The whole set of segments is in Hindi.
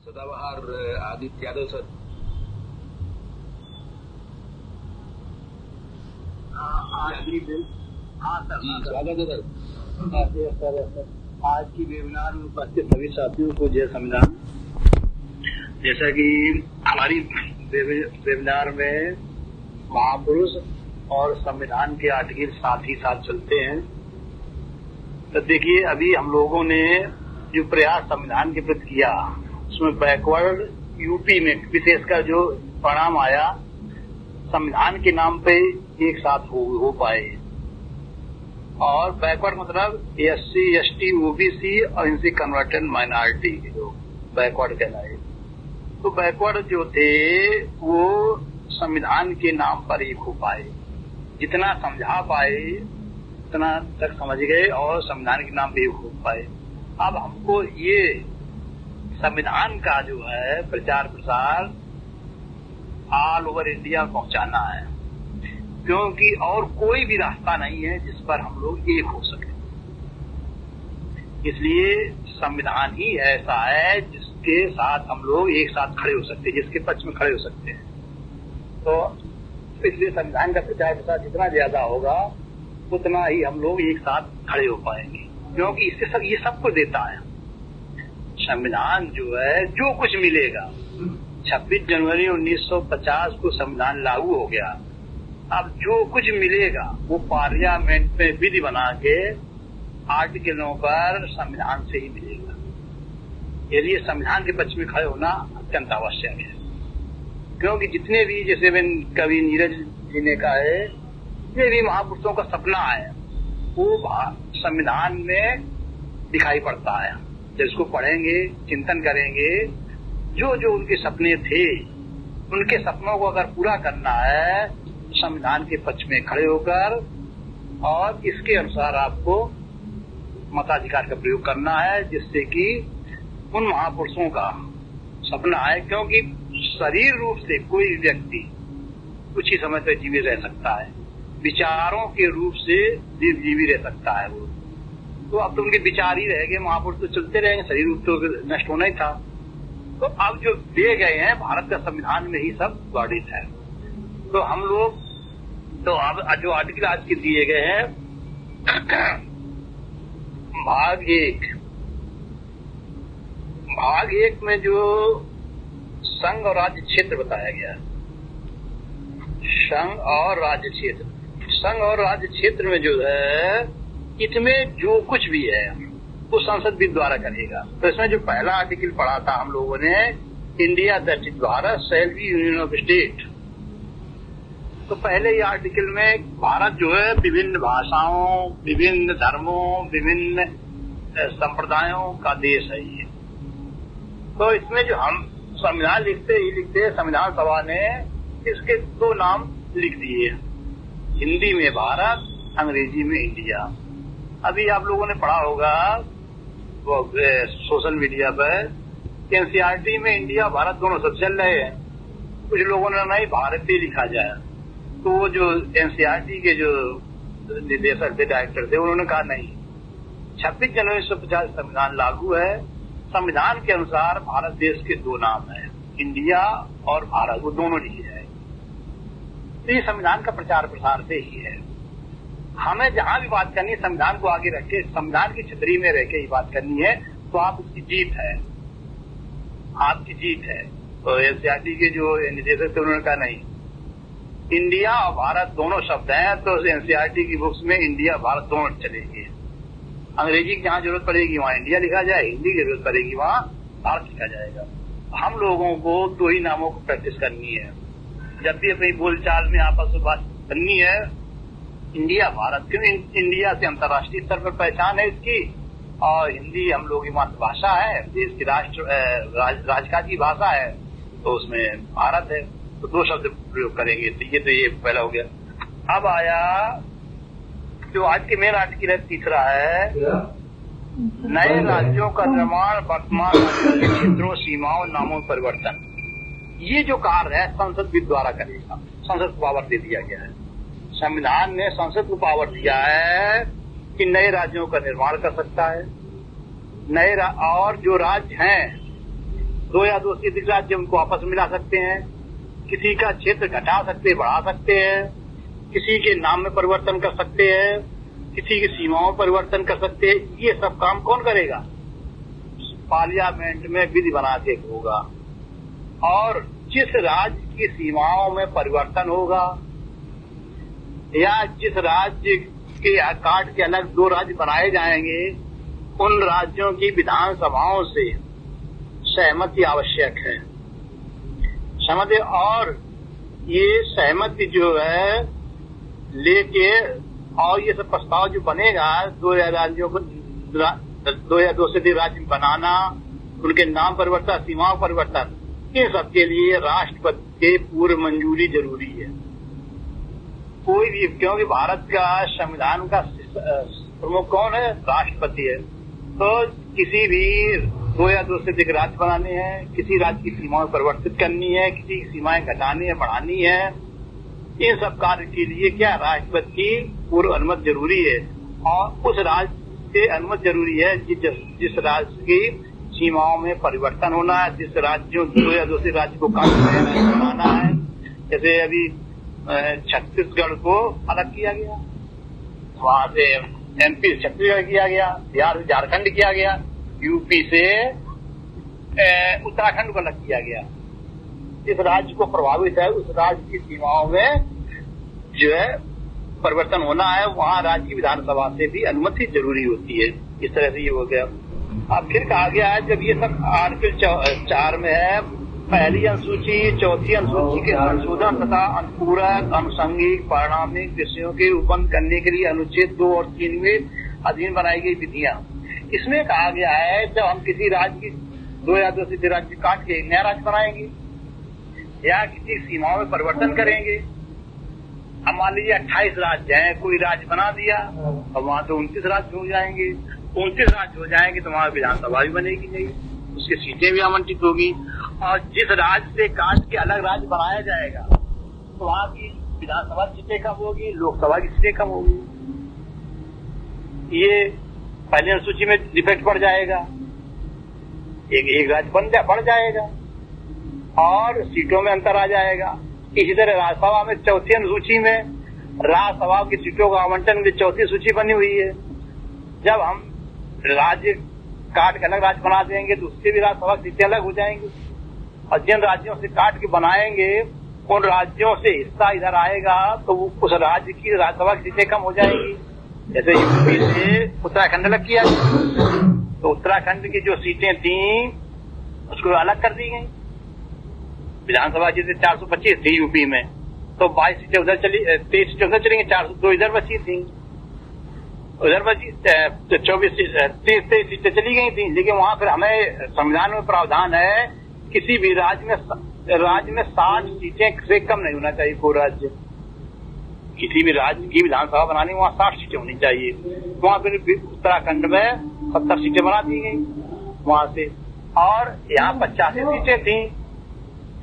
सदाबहार आदित्य यादव सर। हाँ सर जी स्वागत है सर। आज की वेबिनार में उपस्थित सभी साथियों को जय संविधान। जैसा कि हमारी वेबिनार में महापुरुष और संविधान के आर्टिकल साथ ही साथ चलते हैं, तो देखिए अभी हम लोगों ने जो प्रयास संविधान के प्रति किया उसमें बैकवर्ड यूपी में विशेषकर जो परिणाम आया संविधान के नाम पे एक साथ हो पाए। और बैकवर्ड मतलब एससी एसटी ओबीसी और इनसे कन्वर्टेड माइनॉरिटी जो बैकवर्ड कहलाए। तो बैकवर्ड जो थे वो संविधान के नाम पर एक हो पाए, जितना समझा पाए उतना तक समझ गए और संविधान के नाम पे एक हो पाए। अब हमको ये संविधान का जो है प्रचार प्रसार ऑल ओवर इंडिया पहुंचाना है, क्योंकि और कोई भी रास्ता नहीं है जिस पर हम लोग एक हो सके। इसलिए संविधान ही ऐसा है जिसके साथ हम लोग एक साथ खड़े हो सकते हैं, जिसके पक्ष में खड़े हो सकते हैं। तो इसलिए संविधान का प्रचार प्रसार जितना ज्यादा होगा उतना ही हम लोग एक साथ खड़े हो पाएंगे, क्योंकि इससे सब ये सबको देता है। संविधान जो है जो कुछ मिलेगा, 26 जनवरी 1950 को संविधान लागू हो गया। अब जो कुछ मिलेगा वो पार्लियामेंट में विधि बना के आर्टिकलों पर संविधान से ही मिलेगा। इसलिए संविधान के पक्ष में खड़े होना अत्यंत आवश्यक है, क्योंकि जितने भी जैसे कवि नीरज जी ने कहा है, जितने भी महापुरुषों का सपना है वो संविधान में दिखाई पड़ता है। जब इसको पढ़ेंगे चिंतन करेंगे, जो जो उनके सपने थे उनके सपनों को अगर पूरा करना है संविधान के पक्ष में खड़े होकर, और इसके अनुसार आपको मताधिकार का प्रयोग करना है, जिससे कि उन महापुरुषों का सपना है। क्योंकि शरीर रूप से कोई व्यक्ति कुछ ही समय तक जीवित रह सकता है, विचारों के रूप से जीवित रह सकता है वो। तो अब तो उनके विचार ही रह गए, महापुरुष तो चलते रहेंगे, शरीर रूप तो नष्ट होना ही था। तो अब जो दिए गए हैं भारत का संविधान में ही सब वर्णित है। तो हम लोग तो अब जो आर्टिकल आज के दिए गए हैं भाग एक में जो संघ और राज्य क्षेत्र बताया गया, संघ और राज्य क्षेत्र में जो है इसमें जो कुछ भी है वो संसद भी द्वारा करेगा। तो इसमें जो पहला आर्टिकल पढ़ा था हम लोगों ने, India that is Bharat shall be union of state. तो पहले ही आर्टिकल में भारत जो है विभिन्न भाषाओं, विभिन्न धर्मों, विभिन्न संप्रदायों का देश है ये। तो इसमें जो हम संविधान लिखते संविधान सभा ने इसके दो नाम लिख दिए, हिंदी में भारत, अंग्रेजी में इंडिया। अभी आप लोगों ने पढ़ा होगा वो सोशल मीडिया पर एनसीईआरटी में इंडिया भारत दोनों सब चल रहे हैं। कुछ लोगों ने नहीं भारत ही लिखा जाए, तो वो जो एनसीईआरटी के जो निदेशक थे, डायरेक्टर थे, उन्होंने कहा नहीं, 26 जनवरी 1950 संविधान लागू है। संविधान के अनुसार भारत देश के दो नाम है, इंडिया और भारत, वो दोनों लिखे जाए। तो ये संविधान का प्रचार प्रसार से ही है। हमें जहां भी बात करनी है संविधान को आगे रख के, संविधान की छतरी में रह के ही बात करनी है, तो आप उसकी जीत है, आपकी जीत है। तो एनसीईआरटी के जो निदेशक थे उन्होंने कहा नहीं, इंडिया और भारत दोनों शब्द हैं, तो एनसीईआरटी की बुक्स में इंडिया भारत दोनों चलेंगे। अंग्रेजी की जहां जरूरत पड़ेगी वहां इंडिया लिखा जाए, हिंदी की जरूरत पड़ेगी वहां भारत लिखा जाएगा। हम लोगों को दो ही नामों को प्रैक्टिस करनी है जब भी अपनी बोलचाल में आपस में बात करनी है, इंडिया भारत। क्यों? इंडिया से अंतर्राष्ट्रीय स्तर पर पहचान है इसकी, और हिंदी हम लोग की मातृभाषा है, देश की राजकाज की भाषा है, तो उसमें भारत है। तो दो शब्द प्रयोग करेंगे। तो ये पहला हो गया। अब आया जो आज के मेन आर्टिकल है, तीसरा है नए राज्यों का निर्माण, वर्तमान क्षेत्रों, सीमाओं, नामों में परिवर्तन। ये जो कार्य है संसद भी द्वारा करेगा, संसद को पावर दे दिया गया है। संविधान ने संसद को पावर दिया है कि नए राज्यों का निर्माण कर सकता है। और जो राज्य हैं 2 या 2 से अधिक राज्य उनको आपस में मिला सकते हैं, किसी का क्षेत्र घटा सकते हैं, बढ़ा सकते हैं, किसी के नाम में परिवर्तन कर सकते हैं, किसी की सीमाओं में परिवर्तन कर सकते हैं। ये सब काम कौन करेगा? पार्लियामेंट में विधि बना के होगा। और जिस राज्य की सीमाओं में परिवर्तन होगा या जिस राज्य के काट के अलग 2 राज्य बनाए जाएंगे, उन राज्यों की विधानसभाओं से सहमति आवश्यक है। सहमति, और ये सहमति जो है लेके, और ये सब प्रस्ताव जो बनेगा 2 या राज्यों को 2 या 2 से अधिक राज्य बनाना, उनके नाम परिवर्तन, सीमाओं परिवर्तन, इन सब के लिए राष्ट्रपति की पूर्व मंजूरी जरूरी है। कोई भी, क्योंकि भारत का संविधान का प्रमुख कौन है? राष्ट्रपति है। तो किसी भी 2 या 2 से अधिक राज्य बनाने हैं, किसी राज्य की सीमाएं परिवर्तित करनी है, किसी की सीमाएं घटानी है, बढ़ानी है, इन सब कार्य के लिए क्या राष्ट्रपति की पूर्व अनुमति जरूरी है। और उस राज्य से अनुमति जरूरी है जिस राज्य की सीमाओं में परिवर्तन होना है, जिस राज्यों 2 या 2 से राज्य को कानून बनाना है। जैसे अभी छत्तीसगढ़ को अलग किया गया, वहां से MP छत्तीसगढ़ किया गया, बिहार से झारखंड किया गया, यूपी से उत्तराखंड को अलग किया गया। जिस राज्य को प्रभावित है उस राज्य की सीमाओं में जो है परिवर्तन होना है, वहाँ राज्य की विधानसभा से भी अनुमति जरूरी होती है। इस तरह से ये हो गया। अब फिर कहा गया है, जब ये सब आर्टिकल 4 में है, पहली अनुसूची, चौथी अनुसूची के संशोधन तथा अनुपूरक, अनुषंगिक, परिणामिक विषयों के उपबंध करने के लिए अनुच्छेद 2 और 3 में अधीन बनाई गई विधियां। इसमें कहा गया है, जब हम किसी राज्य की 2 या 2 से अधिक राज्य काट के नया राज्य बनाएंगे या किसी सीमाओं में परिवर्तन करेंगे, अब मान लीजिए 28 राज्य हैं, कोई राज्य बना दिया, और वहां तो 29 राज्य हो जाएंगे। 29 राज्य हो जाएंगे तो वहां विधानसभा भी बनेगी नहीं, उसकी सीटें भी आवंटित होगी। और जिस राज्य से काट के अलग राज्य बनाया जाएगा तो वहां की विधानसभा सीटें कम होगी, लोकसभा की सीटें कम होगी। ये पहली अनुसूची में डिफेक्ट पड़ जाएगा, एक राज्य बढ़ जाएगा और सीटों में अंतर आ जाएगा। इसी तरह राज्यसभा में चौथी अनुसूची में राज्यसभा की सीटों का आवंटन की चौथी सूची बनी हुई है। जब हम राज्य काट के अलग राज्य बना देंगे तो उससे भी राज्यसभा की सीटें अलग हो जाएंगी, और जिन राज्यों से काट के बनाएंगे उन राज्यों से हिस्सा इधर आएगा तो उस राज्य की राज्यसभा की सीटें कम हो जाएंगी। जैसे यूपी से उत्तराखंड अलग किया तो उत्तराखंड की जो सीटें थी उसको अलग कर दी गई। विधानसभा जैसे 425 थी यूपी में, तो 22 सीटें उधर चली, 23 सीटें उधर चली गई, 402 इधर बची थी, उधर बची 23 सीटें चली गई थी। लेकिन वहां फिर हमें संविधान में प्रावधान है, किसी भी राज्य में 60 सीटें से कम नहीं होना चाहिए। कोई राज्य, किसी भी राज्य की विधानसभा बनानी वहाँ 60 सीटें होनी चाहिए। वहाँ फिर उत्तराखंड में 70 सीटें बना दी गई वहां से, और यहाँ 85 सीटें थी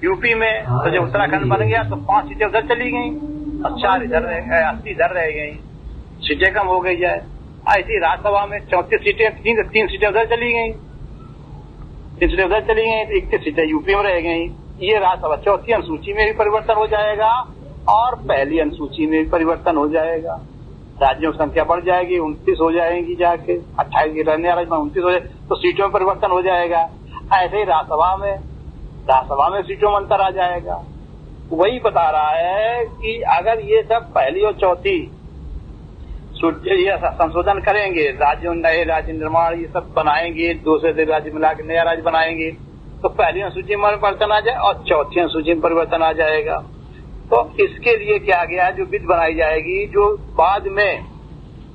यूपी में। तो जब उत्तराखंड बन गया तो 5 सीटें उधर चली गई और 4 इधर रह गए, 80 इधर रह गई, सीटें कम हो गई जाए। ऐसी राज्यसभा में 34 सीटें, 3 सीटें उधर चली गई, 3 सीटें उधर चली गई, तो 21 सीटें यूपी में रह गई। ये राज्यसभा चौथी अनुसूची में भी परिवर्तन हो जाएगा और पहली अनुसूची में भी परिवर्तन हो जाएगा। राज्यों की संख्या बढ़ जाएगी, 29 हो जाएगी, जाके 28 की रहने वाला 29 हो जाए तो सीटों में परिवर्तन हो जाएगा। ऐसे ही राज्यसभा में सीटों में अंतर आ जाएगा। वही बता रहा है कि अगर ये सब पहली और चौथी संशोधन करेंगे, राज्यों नए राज्य निर्माण ये सब बनाएंगे, 2 से अधिक राज्य मिला के नया राज्य बनाएंगे, तो पहली अनुसूची में परिवर्तन आ जाए और चौथी अनुसूची में परिवर्तन आ जाएगा। तो इसके लिए क्या गया, जो विधि बनाई जाएगी, जो बाद में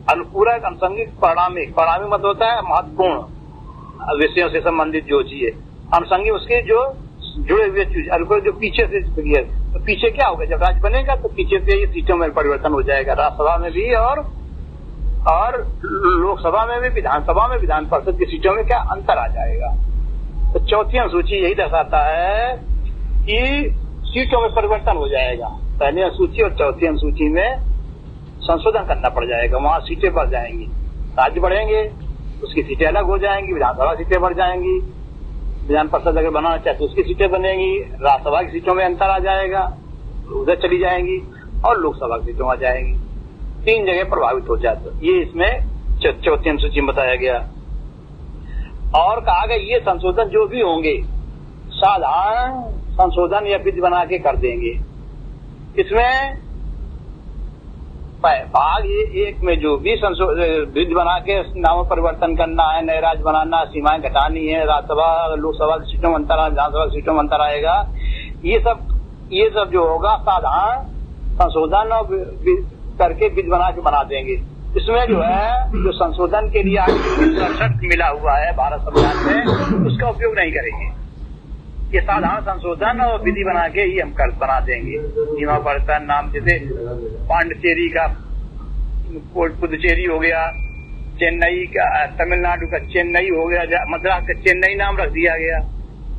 अनुपूरक, अनुषंगिक, परिणामिक मतलब होता है महत्वपूर्ण विषयों से संबंधित जो चीज, अनुषंगिक उसके जो जुड़े हुए चीज, अनुपूरक जो पीछे से, तो पीछे क्या होगा, जब राज्य बनेगा तो पीछे से ये सीटों में परिवर्तन हो जाएगा, राज्यसभा में भी और लोकसभा में भी, विधानसभा में, विधान परिषद की सीटों में क्या अंतर आ जाएगा। तो चौथी अनुसूची यही दर्शाता है कि सीटों में परिवर्तन हो जाएगा। पहली अनुसूची और चौथी अनुसूची में संशोधन करना पड़ जाएगा, वहां सीटें बढ़ जाएंगी, राज्य बढ़ेंगे, उसकी सीटें अलग हो जाएंगी, विधानसभा सीटें बढ़ जाएंगी। विधान परिषद अगर बनाना चाहे तो उसकी सीटें बनेंगी, राज्यसभा की सीटों में अंतर आ जाएगा, उधर चली जाएंगी और लोकसभा की सीटों आ जाएंगी। 3 जगह प्रभावित हो जाते। ये इसमें चौथी अनुसूची में बताया गया। और कहा गया ये संशोधन जो भी होंगे साधारण संशोधन या विधि बना के कर देंगे। इसमें भाग 1 में जो भी विधि बना के नाम परिवर्तन करना है, नए राज्य बनाना, सीमाएं घटानी है, राज्यसभा लोकसभा की सीटों में अंतर, विधानसभा की सीटों में अंतर आएगा, ये सब जो होगा साधारण संशोधन और करके विधि बना के बना देंगे। इसमें जो है जो संशोधन के लिए 67 मिला हुआ है भारत संविधान में, उसका उपयोग नहीं करेंगे। ये साधारण संशोधन और विधि बना के ही हम बना देंगे। सीमा परिवर्तन नाम जैसे पांडिचेरी का पुदुचेरी हो गया, चेन्नई का तमिलनाडु का चेन्नई हो गया, मद्रास का चेन्नई नाम रख दिया गया।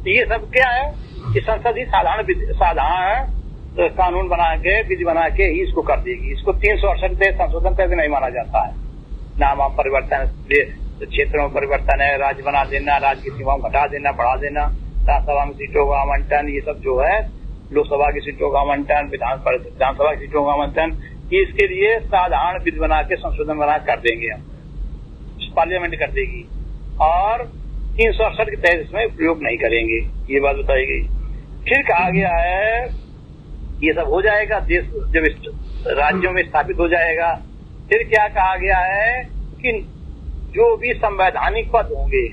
ये सब क्या है कि संसद ही साधारण कानून बना के विधि बना के ही इसको कर देगी। इसको 368 संशोधन पे भी नहीं माना जाता है। नाम परिवर्तन, क्षेत्रों में परिवर्तन है, राज्य बना देना, राज्य की सीमाओं घटा देना, बढ़ा देना, राज्यसभा में सीटों का आवंटन, ये सब जो है लोकसभा की सीटों का आवंटन, विधानसभा की सीटों का आवंटन, इसके लिए साधारण विधि बना के संशोधन बना कर देंगे हम, पार्लियामेंट कर देगी और 368 के तहत इसमें प्रयोग नहीं करेंगे। ये बात बताई गई। फिर कहा गया है ये सब हो जाएगा, देश जब राज्यों में स्थापित हो जाएगा। फिर क्या कहा गया है कि जो भी संवैधानिक पद होंगे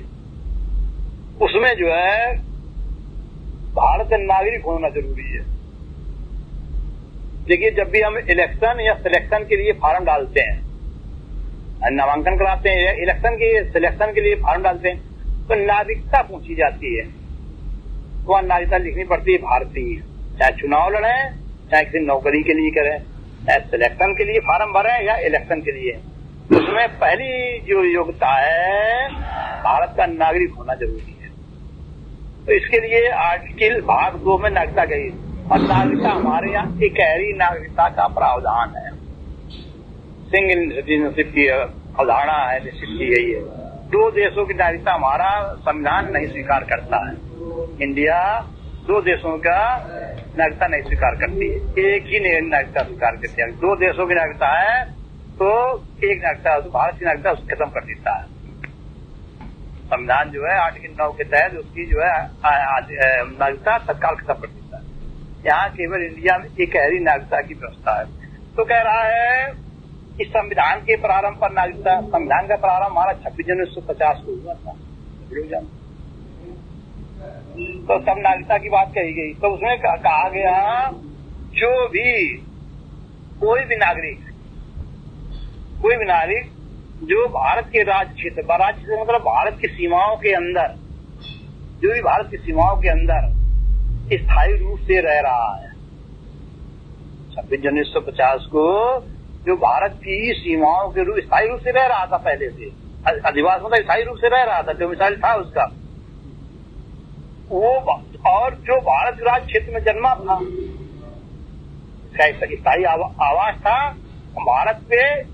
उसमें जो है भारत का नागरिक होना जरूरी है। देखिए, जब भी हम इलेक्शन या सिलेक्शन के लिए फॉर्म डालते हैं, नामांकन कराते हैं, इलेक्शन के सिलेक्शन के लिए फॉर्म डालते हैं, तो नागरिकता पूछी जाती है। वहाँ नागरिकता लिखनी पड़ती है भारतीय, चाहे चुनाव लड़े, चाहे किसी नौकरी के लिए करें, चाहे सिलेक्शन के लिए फॉर्म भरे या इलेक्शन के लिए। उसमें पहली जो योग्यता है भारत का नागरिक होना जरूरी है। तो इसके लिए आर्टिकल भाग 2 में नागरिकता गई और नागरिकता हमारे यहाँ इकहरी नागरिकता का प्रावधान है। सिंगल सिटीजनशिप की अवधारणा है, निश्चित की गई है। 2 देशों की नागरिकता हमारा संविधान नहीं स्वीकार करता है। इंडिया 2 देशों का नागरिकता नहीं स्वीकार करती है, एक ही नागरिकता स्वीकार करती है। 2 देशों की नागरिकता है तो एक नागरिकता, भारत की नागरिकता उसको खत्म कर देता है। संविधान जो है आर्टिकल 9 के तहत उसकी जो है नागरिकता तत्काल खत्म कर देता है। यहाँ केवल इंडिया में इकहरी नागरिकता की व्यवस्था है। तो कह रहा है इस संविधान के प्रारंभ पर नागरिकता, संविधान का प्रारंभ हमारा 26 जनवरी 1950 को हुआ था। तो तब नागरिकता की बात कही गई। तो उसमें कहा गया जो भी कोई भी नागरिक जो भारत के राज्य क्षेत्र मतलब भारत की सीमाओं के अंदर, जो भी भारत की सीमाओं के अंदर स्थायी रूप से रह रहा है, 26 जनवरी 1950 को जो भारत की सीमाओं के रूप स्थायी रूप से रह रहा था, पहले से अधिवास मतलब स्थायी रूप से रह रहा था, जो मिसाइल था उसका वो, और जो भारत राज्य क्षेत्र में जन्मा था, स्थायी आवास था, भारत पे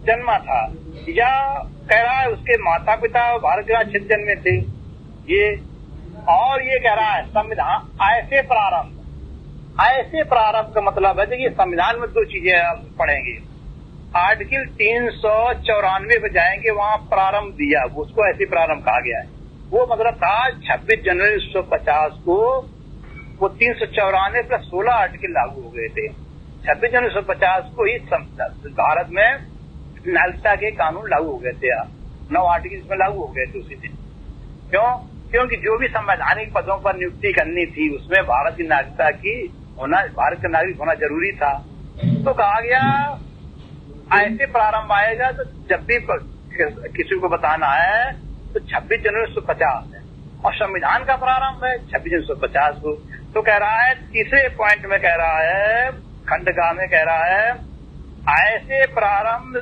जन्मा था, या कह रहा है उसके माता पिता भारत के राज्य क्षेत्र जन्मे थे ये। और ये कह रहा है संविधान ऐसे प्रारंभ का मतलब है, देखिए संविधान में 2 चीजें पढ़ेंगे। आर्टिकल 394 पे जाएंगे, वहाँ प्रारंभ दिया, उसको ऐसे प्रारंभ कहा गया है। वो मतलब था 26 जनवरी 1950 को वो 394 प्लस 16 आर्टिकल लागू हो गए थे। 26 जनवरी 1950 को ही भारत में नागरिकता के कानून लागू हो गए थे। 9 आर्टिकल इसमें लागू हो गए थे उसी दिन। क्योंकि जो भी संवैधानिक पदों पर नियुक्ति करनी थी उसमें भारत की नागरिकता की होना, भारत का नागरिक होना जरूरी था। तो कहा गया ऐसे प्रारंभ आएगा तो जब भी किसी को बताना है तो 26 जनवरी 1950 है और संविधान का प्रारंभ है 26 जनवरी 1950 को। तो कह रहा है तीसरे पॉइंट में कह रहा है, खंड का में कह रहा है ऐसे प्रारंभ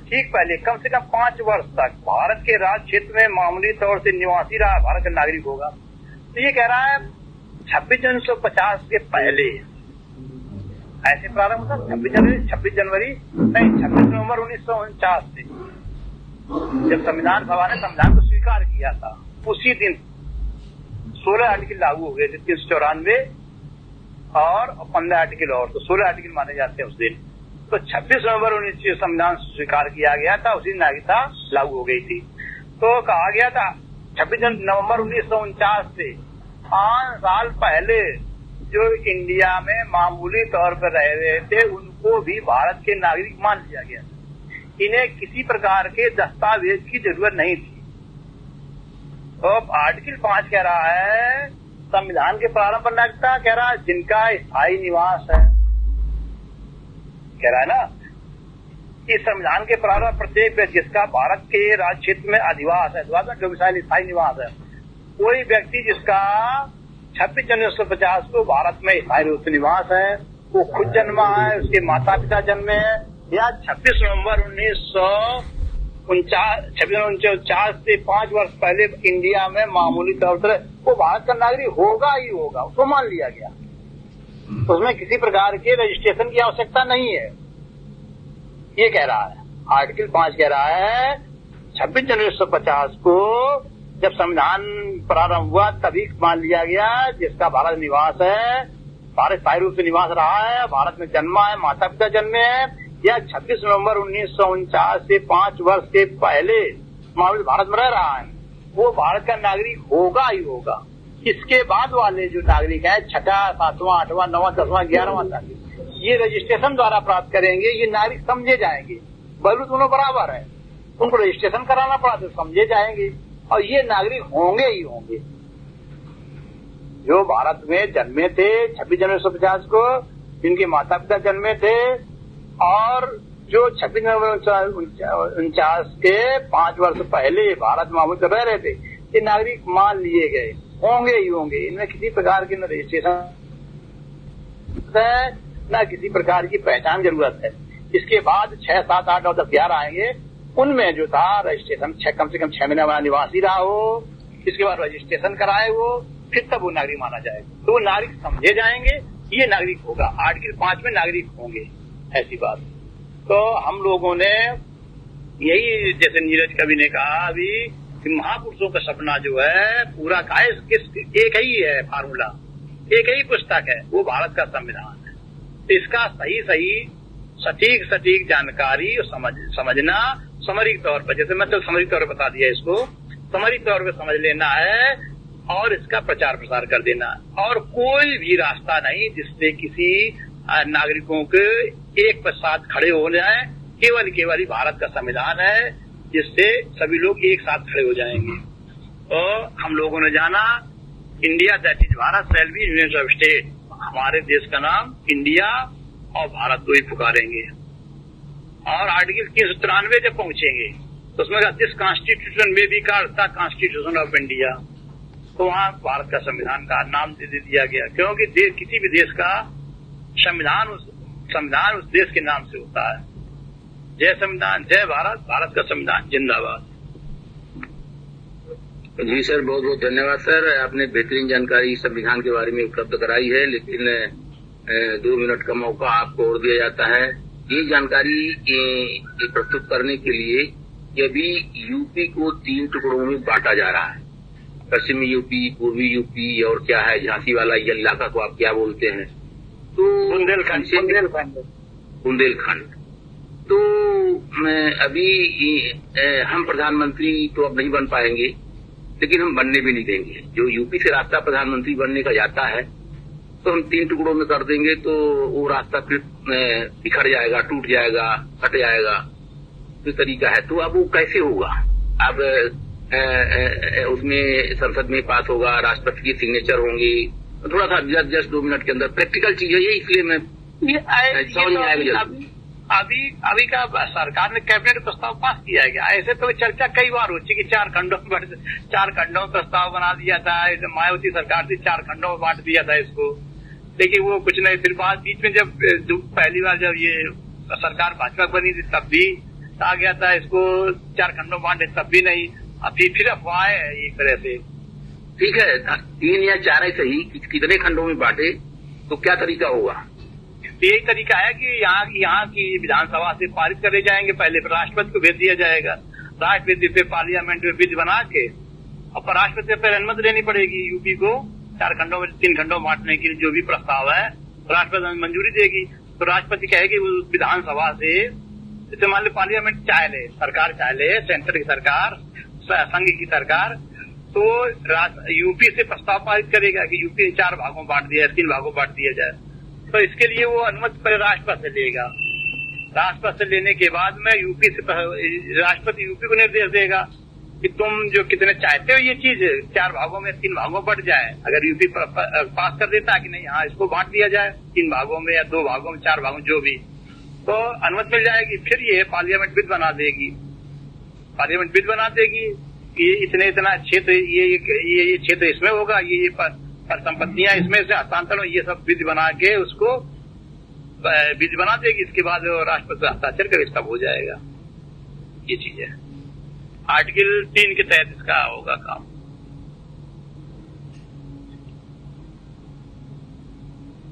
ठीक पहले कम से कम 5 वर्ष तक भारत के राज्य क्षेत्र में मामूली तौर से निवासी रहा भारत का नागरिक होगा। तो ये कह रहा है 26 जनवरी 1950 के पहले ऐसे प्रारंभ था 26 नवंबर 1949 से, जब संविधान सभा ने संविधान को स्वीकार किया था, उसी दिन 16 आर्टिकल लागू हो गए थे, 394 और 15 आर्टिकल और, तो 16 आर्टिकल माने जाते हैं उस दिन। तो 26 नवंबर 19 संविधान स्वीकार किया गया था, उसी नागरिकता लागू हो गई थी। तो कहा गया था 26 नवंबर 1949 से 5 साल पहले जो इंडिया में मामूली तौर पर रह रहे थे उनको भी भारत के नागरिक मान लिया गया। इन्हें किसी प्रकार के दस्तावेज की जरूरत नहीं थी। तो आर्टिकल 5 कह रहा है संविधान के प्रारंभ पर नागरिकता, कह रहा है जिनका स्थायी निवास है, कह रहा है ना, इस संविधान के प्रारंभ प्रत्येक व्यक्ति जिसका भारत के राज्य क्षेत्र में अधिवास है, डोमिसाइल स्थायी निवास है, कोई व्यक्ति जिसका 26 जनवरी 1950 को भारत में स्थायी रूप से निवास है, वो खुद जन्मा है, उसके माता पिता जन्मे हैं, या 26 नवंबर 1949 से 5 वर्ष पहले इंडिया में मामूली तौर पर वो भारत का नागरिक होगा ही होगा, उसको मान लिया गया। उसमें किसी प्रकार के रजिस्ट्रेशन की आवश्यकता नहीं है, ये कह रहा है आर्टिकल 5। कह रहा है 26 जनवरी 1950 को जब संविधान प्रारंभ हुआ तभी मान लिया गया जिसका भारत निवास है, भारत स्थायी रूप से निवास रहा है, भारत में जन्मा है, माता पिता जन्मे हैं, या 26 नवंबर 1949 से 5 वर्ष के पहले मामूली भारत में रह रहा है, वो भारत का नागरिक होगा ही होगा। इसके बाद वाले जो नागरिक है 6वां, 7वां, 8वां, 9वां, 10वां, 11वां नागरिक, ये रजिस्ट्रेशन द्वारा प्राप्त करेंगे, ये नागरिक समझे जाएंगे। बलू दोनों बराबर है, उनको रजिस्ट्रेशन कराना पड़ा तो समझे जाएंगे और ये नागरिक होंगे ही होंगे। जो भारत में जन्मे थे 26 जनवरी 1950 को, जिनके माता पिता जन्मे थे, और जो 26 नवंबर 1949 के 5 वर्ष पहले भारत में मामूली रह रहे थे, ये नागरिक मान लिए गए, होंगे ही होंगे। इनमें किसी प्रकार की न रजिस्ट्रेशन है न किसी प्रकार की पहचान जरूरत है। इसके बाद 6, 7, 8, 9, 10, 11 आएंगे, उनमें जो था रजिस्ट्रेशन कम से कम 6 महीना वाला निवासी रहा हो, इसके बाद रजिस्ट्रेशन कराए हो, फिर तब वो नागरिक माना जाएगा। तो वो नागरिक समझे जाएंगे, ये नागरिक होगा। आर्टिकल 5 में नागरिक होंगे, ऐसी बात। तो हम लोगों ने यही, जैसे नीरज कवि ने कहा अभी, महापुरुषों का सपना जो है पूरा का एक ही है फार्मूला, एक ही पुस्तक है, वो भारत का संविधान है। तो इसका सही सटीक जानकारी और समझना समरिक तौर पर, जैसे मैं तो समरिक तौर पर बता दिया, इसको समरिक तौर पर समझ लेना है और इसका प्रचार प्रसार कर देना। और कोई भी रास्ता नहीं जिससे किसी नागरिकों के एक पश्चात खड़े हो जाए, केवल ही भारत का संविधान है जिससे सभी लोग एक साथ खड़े हो जाएंगे। और हम लोगों ने जाना India that is Bharat shall be union of state, हमारे देश का नाम इंडिया और भारत को ही पुकारेंगे। और आर्टिकल 393 जब पहुंचेंगे तो उसमें दिस कॉन्स्टिट्यूशन में भी का कॉन्स्टिट्यूशन ऑफ इंडिया, तो वहाँ भारत का संविधान का नाम दे दिया गया, क्योंकि किसी भी देश का संविधान उस देश के नाम से होता है। जय संविधान, जय भारत, भारत का संविधान जिंदाबाद। जी सर, बहुत बहुत धन्यवाद सर, आपने बेहतरीन जानकारी संविधान के बारे में उपलब्ध कराई है, लेकिन 2 मिनट का मौका आपको और दिया जाता है। ये जानकारी प्रस्तुत करने के लिए अभी यूपी को 3 टुकड़ों में बांटा जा रहा है, पश्चिमी यूपी, पूर्वी यूपी और क्या है झांसी वाला ये इलाका को आप क्या बोलते हैं, तो बुंदेलखंड। तो अभी हम प्रधानमंत्री तो अब नहीं बन पाएंगे, लेकिन हम बनने भी नहीं देंगे। जो यूपी से रास्ता प्रधानमंत्री बनने का जाता है तो हम 3 टुकड़ों में कर देंगे, तो वो रास्ता फिर बिखर जाएगा, टूट जाएगा, कट जाएगा, इस तरीका है। तो अब वो कैसे होगा? अब उसमें संसद में पास होगा, राष्ट्रपति की सिग्नेचर होंगी, थोड़ा सा जस्ट 2 मिनट के अंदर प्रैक्टिकल चीज है ये, इसलिए मैं समझ नहीं आएगा। अभी का सरकार ने कैबिनेट प्रस्ताव पास किया गया। ऐसे तो चर्चा कई बार हो चुकी, 4 खंडों में प्रस्ताव बना दिया था, मायावती सरकार से 4 खंडों में बांट दिया था इसको, लेकिन वो कुछ नहीं। फिर बाद बीच में जब पहली बार जब ये सरकार भाजपा बनी थी तब भी कहा गया था इसको 4 खंडों में बांटे, तब भी नहीं। अभी फिर अफवाह है एक तरह से। ठीक है, 3 या 4 ही सही, कितने खंडों में बांटे तो क्या तरीका होगा? यही तरीका है कि यहाँ की विधानसभा से पारित करे जाएंगे, पहले राष्ट्रपति को भेज दिया जाएगा, राष्ट्रपति पे पार्लियामेंट में बिल बना के अब राष्ट्रपति से पहले अनुमति लेनी पड़ेगी यूपी को 4 खंडों में 3 खंडों में बांटने के लिए जो भी प्रस्ताव है, राष्ट्रपति मंजूरी देगी। तो राष्ट्रपति कहेगी विधानसभा से, जैसे मान लो पार्लियामेंट चाहे ले, सरकार चाहे ले, सेंटर की सरकार, संघ की सरकार, तो यूपी से प्रस्ताव पारित करेगा कि यूपी 4 भागों में बांट दिया, 3 भागों में बांट दिया जाए। तो इसके लिए वो अनुमति पहले राष्ट्रपति से लेगा। राष्ट्रपति से लेने के बाद में यूपी से राष्ट्रपति यूपी को निर्देश देगा कि तुम जो कितने चाहते हो ये चीज 4 भागों में 3 भागों में बढ़ जाए। अगर यूपी पास कर देता कि नहीं, हाँ इसको बांट दिया जाए 3 भागों में या 2 भागों में 4 भागों जो भी, तो अनुमति मिल जाएगी। फिर ये पार्लियामेंट बिल बना देगी, पार्लियामेंट बिल बना देगी कि इतना क्षेत्र ये क्षेत्र इसमें होगा, ये पर संपत्तियां इसमें से हस्तांतरण, ये सब बिल बना के उसको बिल बना देगी। इसके बाद राष्ट्रपति हस्ताक्षर कर तब हो जाएगा। ये चीज है, आर्टिकल 3 के तहत इसका होगा काम।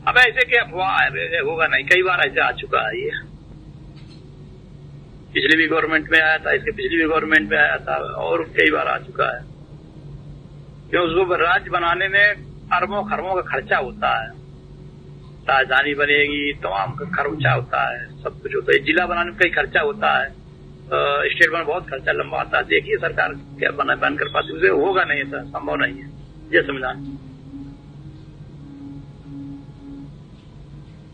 अब ऐसे क्या अफवाह होगा नहीं, कई बार ऐसे आ चुका है। ये पिछली भी गवर्नमेंट में आया था, इसके पिछली भी गवर्नमेंट में आया था, और कई बार आ चुका है। क्यों उसको राज्य बनाने में अरबों खरबों का खर्चा होता है, राजधानी बनेगी तमाम का खर्चा होता है, सब कुछ होता है। जिला बनाने में कई खर्चा होता है, स्टेट में बहुत खर्चा लंबा आता है। देखिए सरकार क्या बन कर पाती, उसे होगा नहीं, ऐसा संभव नहीं है। ये समझा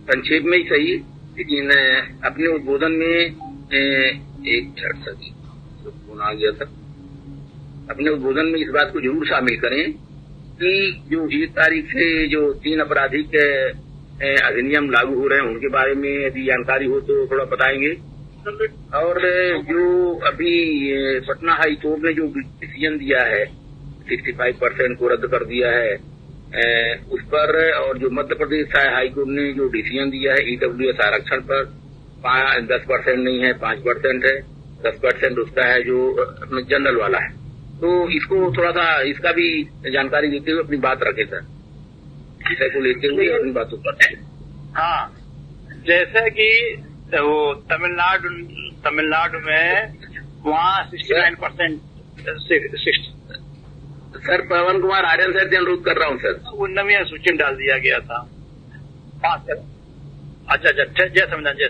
संक्षेप में ही सही, लेकिन अपने उद्बोधन में एक फोन आ गया था। अपने उद्बोधन में इस बात को जरूर शामिल करें कि जो 1 तारीख से जो 3 आपराधिक अधिनियम लागू हो रहे हैं उनके बारे में यदि जानकारी हो तो थोड़ा बताएंगे। और जो अभी पटना हाई कोर्ट ने जो डिसीजन दिया है 65% को रद्द कर दिया है उस पर, और जो मध्य प्रदेश हाई कोर्ट ने जो डिसीजन दिया है ईडब्ल्यूएस आरक्षण पर 10% नहीं है 5% है, 10% उसका है जो जनरल वाला है। तो इसको थोड़ा सा इसका भी जानकारी देते हुए अपनी बात रखे सर, विषय को लेते हुए अपनी बातों पर। हाँ, जैसे कि वो तमिलनाडु में वहाँ 69% सर पवन कुमार आर्यन सर से अनुरोध कर रहा हूँ सर, वो नवी सूची में डाल दिया गया था 5। अच्छा जय समझा जय।